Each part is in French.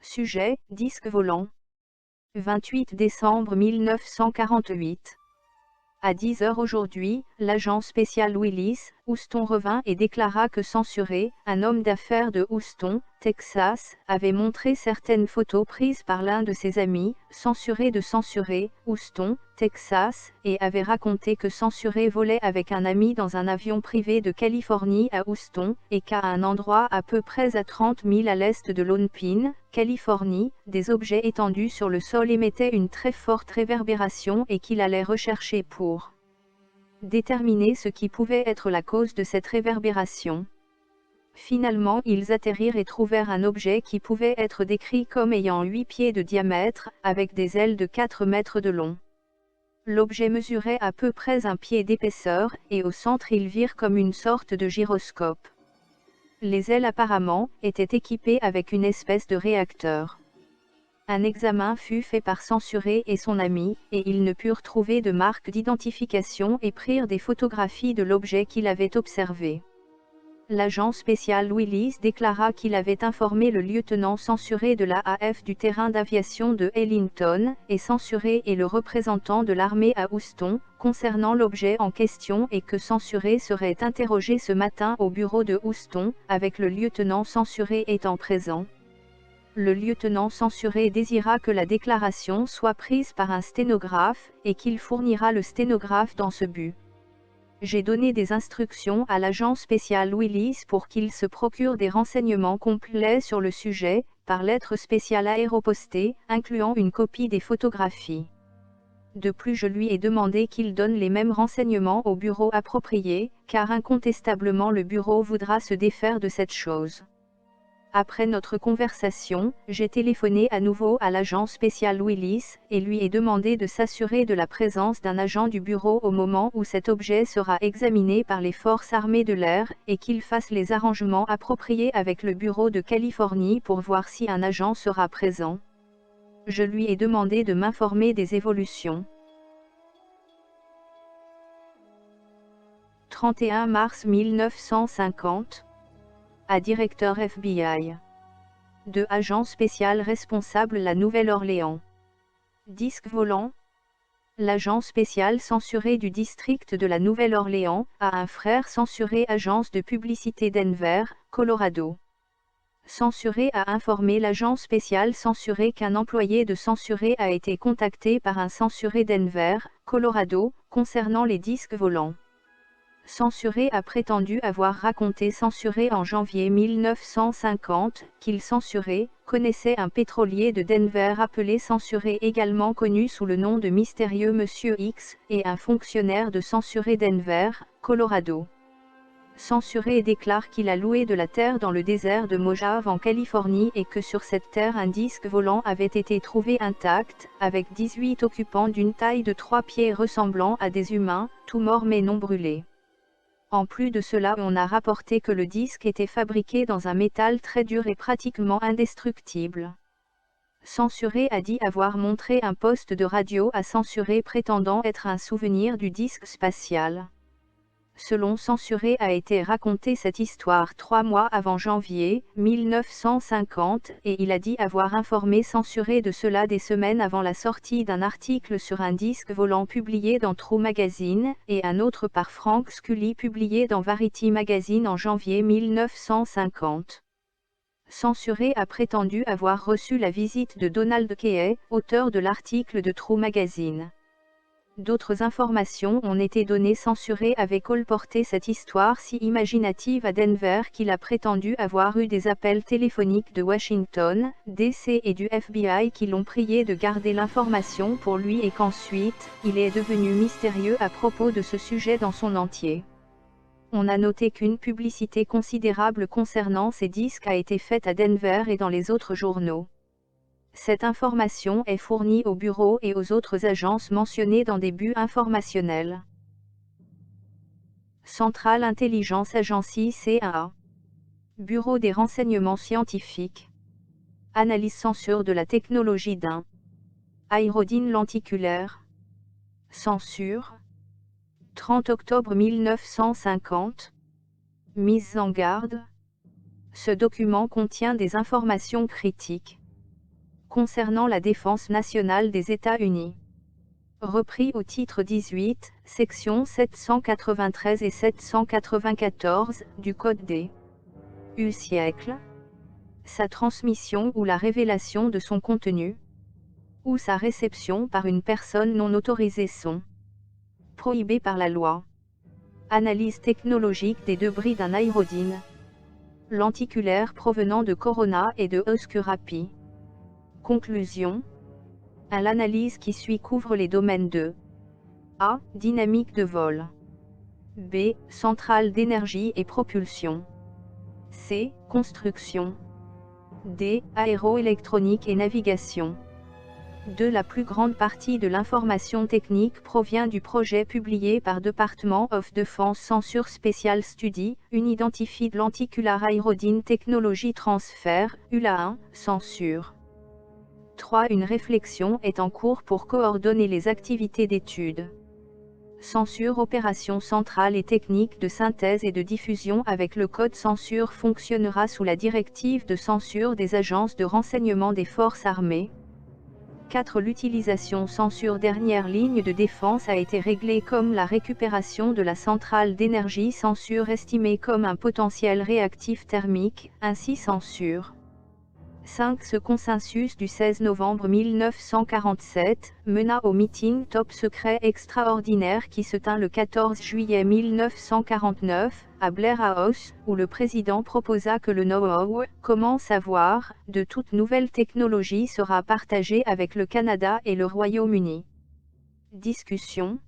Sujet, disque volant. 28 décembre 1948. À 10 h aujourd'hui, l'agent spécial Willis Houston revint et déclara que censuré, un homme d'affaires de Houston, Texas, avait montré certaines photos prises par l'un de ses amis, censuré de censuré, Houston, Texas, et avait raconté que censuré volait avec un ami dans un avion privé de Californie à Houston, et qu'à un endroit à peu près à 30 000 à l'est de Lone Pine, Californie, des objets étendus sur le sol émettaient une très forte réverbération et qu'il allait rechercher pour déterminer ce qui pouvait être la cause de cette réverbération. Finalement, ils atterrirent et trouvèrent un objet qui pouvait être décrit comme ayant 8 pieds de diamètre, avec des ailes de 4 mètres de long. L'objet mesurait à peu près 1 pied d'épaisseur, et au centre ils virent comme une sorte de gyroscope. Les ailes apparemment étaient équipées avec une espèce de réacteur. Un examen fut fait par censuré et son ami, et ils ne purent trouver de marque d'identification et prirent des photographies de l'objet qu'il avait observé. L'agent spécial Willis déclara qu'il avait informé le lieutenant censuré de l'AAF du terrain d'aviation de Ellington, et censuré et le représentant de l'armée à Houston, concernant l'objet en question et que censuré serait interrogé ce matin au bureau de Houston, avec le lieutenant censuré étant présent. Le lieutenant censuré désira que la déclaration soit prise par un sténographe, et qu'il fournira le sténographe dans ce but. J'ai donné des instructions à l'agent spécial Willis pour qu'il se procure des renseignements complets sur le sujet, par lettre spéciale aéropostée, incluant une copie des photographies. De plus, je lui ai demandé qu'il donne les mêmes renseignements au bureau approprié, car incontestablement le bureau voudra se défaire de cette chose. Après notre conversation, j'ai téléphoné à nouveau à l'agent spécial Willis, et lui ai demandé de s'assurer de la présence d'un agent du bureau au moment où cet objet sera examiné par les forces armées de l'air, et qu'il fasse les arrangements appropriés avec le bureau de Californie pour voir si un agent sera présent. Je lui ai demandé de m'informer des évolutions. 31 mars 1950. À directeur FBI. De agent spécial responsable la Nouvelle-Orléans. Disque volant. L'agent spécial censuré du district de la Nouvelle-Orléans a un frère censuré agence de publicité Denver, Colorado. Censuré a informé l'agent spécial censuré qu'un employé de censuré a été contacté par un censuré Denver, Colorado, concernant les disques volants. Censuré a prétendu avoir raconté censuré en janvier 1950 qu'il censuré connaissait un pétrolier de Denver appelé censuré, également connu sous le nom de mystérieux Monsieur X, et un fonctionnaire de censuré Denver, Colorado. Censuré déclare qu'il a loué de la terre dans le désert de Mojave en Californie et que sur cette terre un disque volant avait été trouvé intact, avec 18 occupants d'une taille de 3 pieds ressemblant à des humains, tout morts mais non brûlés. En plus de cela, on a rapporté que le disque était fabriqué dans un métal très dur et pratiquement indestructible. Censuré a dit avoir montré un poste de radio à censuré prétendant être un souvenir du disque spatial. Selon censuré a été raconté cette histoire 3 mois avant janvier 1950, et il a dit avoir informé censuré de cela des semaines avant la sortie d'un article sur un disque volant publié dans True Magazine, et un autre par Frank Scully publié dans Variety Magazine en janvier 1950. Censuré a prétendu avoir reçu la visite de Donald Kay, auteur de l'article de True Magazine. D'autres informations ont été données. Censuré avait colporté cette histoire si imaginative à Denver qu'il a prétendu avoir eu des appels téléphoniques de Washington, D.C. et du FBI qui l'ont prié de garder l'information pour lui et qu'ensuite, il est devenu mystérieux à propos de ce sujet dans son entier. On a noté qu'une publicité considérable concernant ces disques a été faite à Denver et dans les autres journaux. Cette information est fournie au bureau et aux autres agences mentionnées dans des buts informationnels. Central Intelligence Agency CIA. Bureau des renseignements scientifiques. Analyse censure de la technologie d'un aérodyne lenticulaire. Censure. 30 octobre 1950. Mise en garde. Ce document contient des informations critiques. concernant la défense nationale des États-Unis. Repris au titre 18, sections 793 et 794 du Code des U siècles. Sa transmission ou la révélation de son contenu, ou sa réception par une personne non autorisée sont prohibées par la loi. Analyse technologique des débris d'un aérodyne lenticulaire provenant de Corona et de Oscurapi. Conclusion. L'analyse qui suit couvre les domaines de A. Dynamique de vol. B. Centrale d'énergie et propulsion. C. Construction. D. Aéroélectronique et navigation. La plus grande partie de l'information technique provient du projet publié par Department of Defense Censure Special Study, Unidentified Lenticular Aerodyne Technology Transfer, ULA1, censure. 3. Une réflexion est en cours pour coordonner les activités d'étude. Censure opération centrale et technique de synthèse et de diffusion avec le code censure fonctionnera sous la directive de censure des agences de renseignement des forces armées. 4. L'utilisation censure dernière ligne de défense a été réglée comme la récupération de la centrale d'énergie censure estimée comme un potentiel réactif thermique, ainsi censure. 5. Ce consensus du 16 novembre 1947 mena au meeting top secret extraordinaire qui se tint le 14 juillet 1949, à Blair House, où le président proposa que le know-how, comment savoir, de toute nouvelle technologie sera partagé avec le Canada et le Royaume-Uni. Discussion.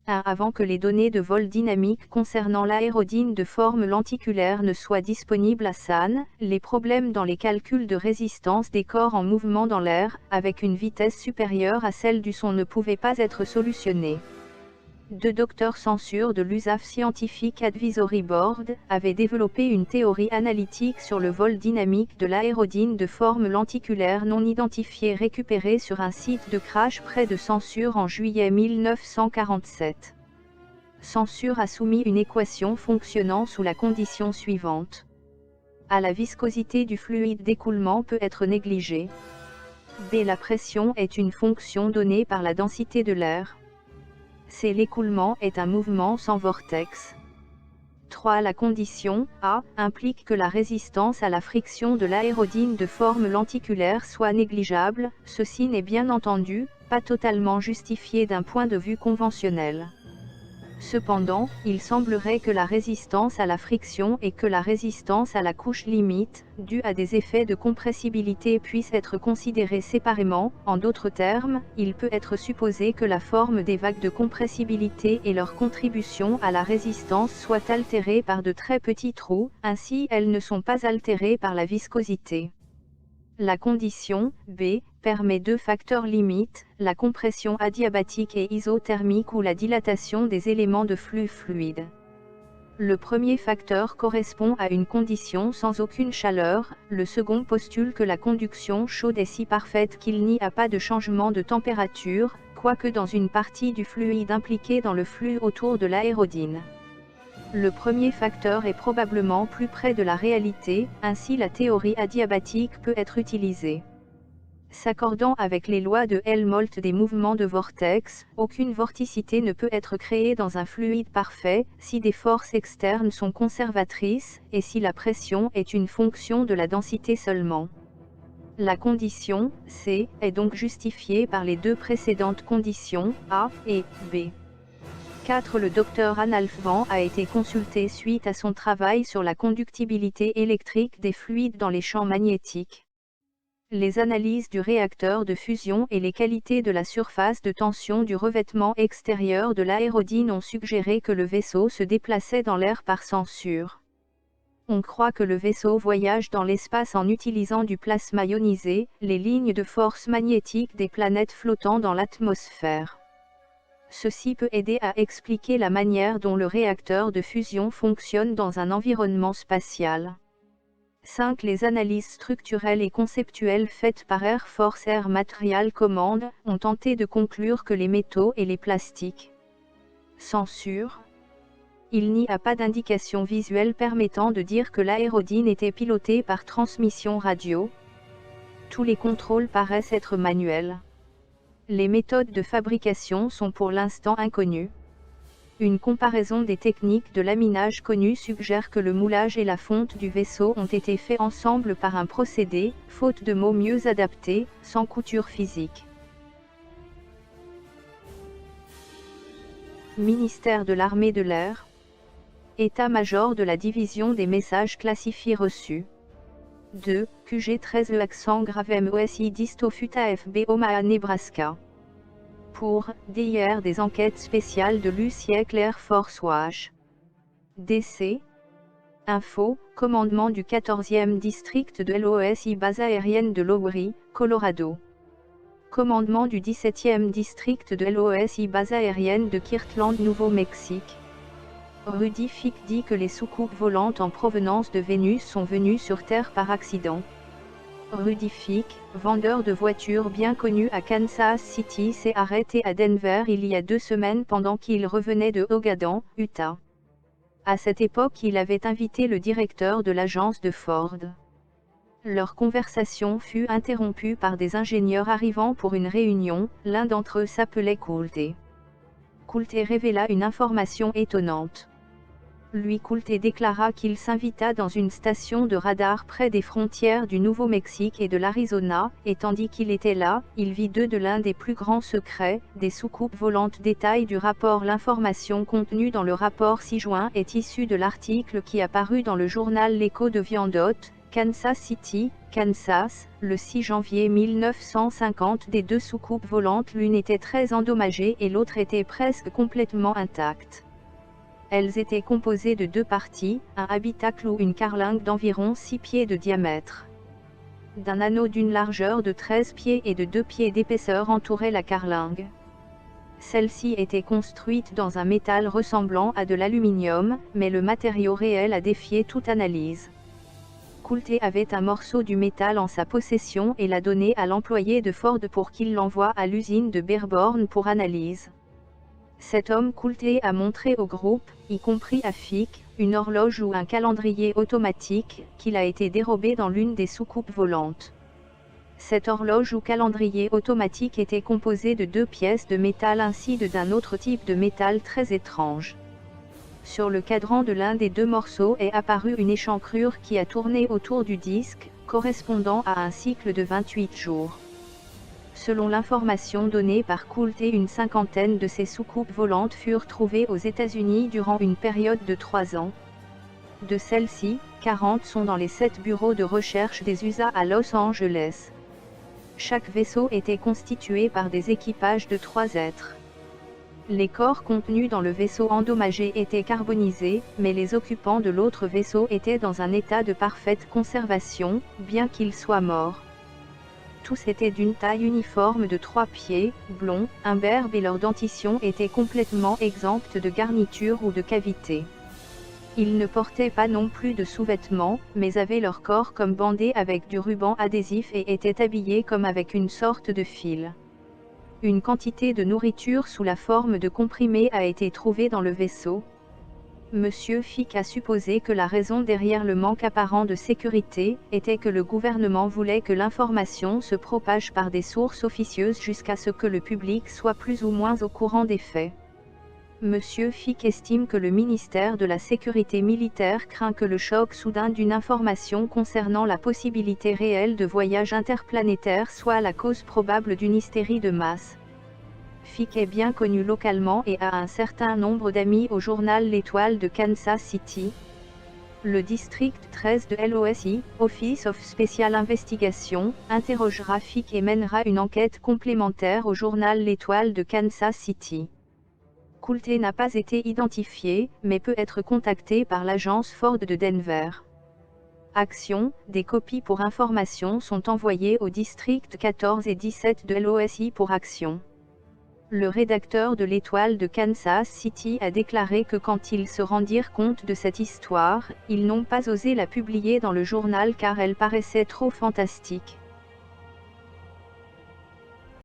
Avant que les données de vol dynamique concernant l'aérodyne de forme lenticulaire ne soient disponibles à SAN, les problèmes dans les calculs de résistance des corps en mouvement dans l'air, avec une vitesse supérieure à celle du son ne pouvaient pas être solutionnés. Dr Censure de l'USAF Scientific Advisory Board avait développé une théorie analytique sur le vol dynamique de l'aérodyne de forme lenticulaire non identifiée récupérée sur un site de crash près de Censure en juillet 1947. Censure a soumis une équation fonctionnant sous la condition suivante. A. La viscosité du fluide d'écoulement peut être négligée. B. La pression est une fonction donnée par la densité de l'air. C. L'écoulement est un mouvement sans vortex. 3. La condition A implique que la résistance à la friction de l'aérodyne de forme lenticulaire soit négligeable. Ceci n'est bien entendu pas totalement justifié d'un point de vue conventionnel. Cependant, il semblerait que la résistance à la friction et que la résistance à la couche limite, due à des effets de compressibilité puissent être considérées séparément. En d'autres termes, il peut être supposé que la forme des vagues de compressibilité et leur contribution à la résistance soient altérées par de très petits trous, ainsi elles ne sont pas altérées par la viscosité. La condition B permet deux facteurs limites, la compression adiabatique et isothermique ou la dilatation des éléments de flux fluide. Le premier facteur correspond à une condition sans aucune chaleur, le second postule que la conduction chaude est si parfaite qu'il n'y a pas de changement de température, quoique dans une partie du fluide impliqué dans le flux autour de l'aérodyne. Le premier facteur est probablement plus près de la réalité, ainsi la théorie adiabatique peut être utilisée. S'accordant avec les lois de Helmholtz des mouvements de vortex, aucune vorticité ne peut être créée dans un fluide parfait, si des forces externes sont conservatrices, et si la pression est une fonction de la densité seulement. La condition C est donc justifiée par les deux précédentes conditions A et B. 4. Le docteur Ranulf Van a été consulté suite à son travail sur la conductibilité électrique des fluides dans les champs magnétiques. Les analyses du réacteur de fusion et les qualités de la surface de tension du revêtement extérieur de l'aérodyne ont suggéré que le vaisseau se déplaçait dans l'air par censure. On croit que le vaisseau voyage dans l'espace en utilisant du plasma ionisé, les lignes de force magnétique des planètes flottant dans l'atmosphère. Ceci peut aider à expliquer la manière dont le réacteur de fusion fonctionne dans un environnement spatial. 5. Les analyses structurelles et conceptuelles faites par Air Force Air Material Command ont tenté de conclure que les métaux et les plastiques. Censure. Il n'y a pas d'indication visuelle permettant de dire que l'aérodyne était pilotée par transmission radio. Tous les contrôles paraissent être manuels. Les méthodes de fabrication sont pour l'instant inconnues. Une comparaison des techniques de laminage connues suggère que le moulage et la fonte du vaisseau ont été faits ensemble par un procédé, faute de mots mieux adapté, sans couture physique. Ministère de l'Armée de l'Air. État-major de la division des messages classifiés reçus. 2. QG 13 accent grave MOSI Disto Futa FB Omaha Nebraska. Pour DIR des enquêtes spéciales de l'UCIEC Air Force Watch. DC. Info, commandement du 14e district de l'OSI base aérienne de Lowry, Colorado. Commandement du 17e district de l'OSI base aérienne de Kirtland, Nouveau-Mexique. Rudy Fick dit que les soucoupes volantes en provenance de Vénus sont venues sur Terre par accident. Rudy Fick, vendeur de voitures bien connu à Kansas City, s'est arrêté à Denver il y a 2 semaines pendant qu'il revenait de Ogaden, Utah. À cette époque, il avait invité le directeur de l'agence de Ford. Leur conversation fut interrompue par des ingénieurs arrivant pour une réunion, l'un d'entre eux s'appelait Coulter. Coulter révéla une information étonnante. Coulter déclara qu'il s'invita dans une station de radar près des frontières du Nouveau-Mexique et de l'Arizona, et tandis qu'il était là, il vit 2 de l'un des plus grands secrets, des soucoupes volantes. Détail du rapport. L'information contenue dans le rapport 6 juin est issue de l'article qui a paru dans le journal L'Écho de Viandotte, Kansas City, Kansas, le 6 janvier 1950. Des 2 soucoupes volantes, l'une était très endommagée et l'autre était presque complètement intacte. Elles étaient composées de 2 parties, un habitacle ou une carlingue d'environ 6 pieds de diamètre. D'un anneau d'une largeur de 13 pieds et de 2 pieds d'épaisseur entourait la carlingue. Celle-ci était construite dans un métal ressemblant à de l'aluminium, mais le matériau réel a défié toute analyse. Coulter avait un morceau du métal en sa possession et l'a donné à l'employé de Ford pour qu'il l'envoie à l'usine de Dearborn pour analyse. Cet homme Coulter a montré au groupe, y compris à Fick, une horloge ou un calendrier automatique, qu'il a été dérobé dans l'une des soucoupes volantes. Cette horloge ou calendrier automatique était composé de 2 pièces de métal ainsi que d'un autre type de métal très étrange. Sur le cadran de l'un des 2 morceaux est apparue une échancrure qui a tourné autour du disque, correspondant à un cycle de 28 jours. Selon l'information donnée par Coulter, une 50aine de ces soucoupes volantes furent trouvées aux États-Unis durant une période de 3 ans. De celles-ci, 40 sont dans les 7 bureaux de recherche des USA à Los Angeles. Chaque vaisseau était constitué par des équipages de 3 êtres. Les corps contenus dans le vaisseau endommagé étaient carbonisés, mais les occupants de l'autre vaisseau étaient dans un état de parfaite conservation, bien qu'ils soient morts. Tous étaient d'une taille uniforme de 3 pieds, blonds, imberbes et leur dentition était complètement exempte de garniture ou de cavité. Ils ne portaient pas non plus de sous-vêtements, mais avaient leur corps comme bandé avec du ruban adhésif et étaient habillés comme avec une sorte de fil. Une quantité de nourriture sous la forme de comprimés a été trouvée dans le vaisseau. Monsieur Fick a supposé que la raison derrière le manque apparent de sécurité était que le gouvernement voulait que l'information se propage par des sources officieuses jusqu'à ce que le public soit plus ou moins au courant des faits. Monsieur Fick estime que le ministère de la Sécurité militaire craint que le choc soudain d'une information concernant la possibilité réelle de voyages interplanétaires soit la cause probable d'une hystérie de masse. Fick est bien connu localement et a un certain nombre d'amis au journal L'Étoile de Kansas City. Le district 13 de l'OSI, Office of Special Investigation, interrogera Fick et mènera une enquête complémentaire au journal L'Étoile de Kansas City. Coulter n'a pas été identifié, mais peut être contacté par l'agence Ford de Denver. Action, des copies pour information sont envoyées aux districts 14 et 17 de l'OSI pour action. Le rédacteur de l'Étoile de Kansas City a déclaré que quand ils se rendirent compte de cette histoire, ils n'ont pas osé la publier dans le journal car elle paraissait trop fantastique.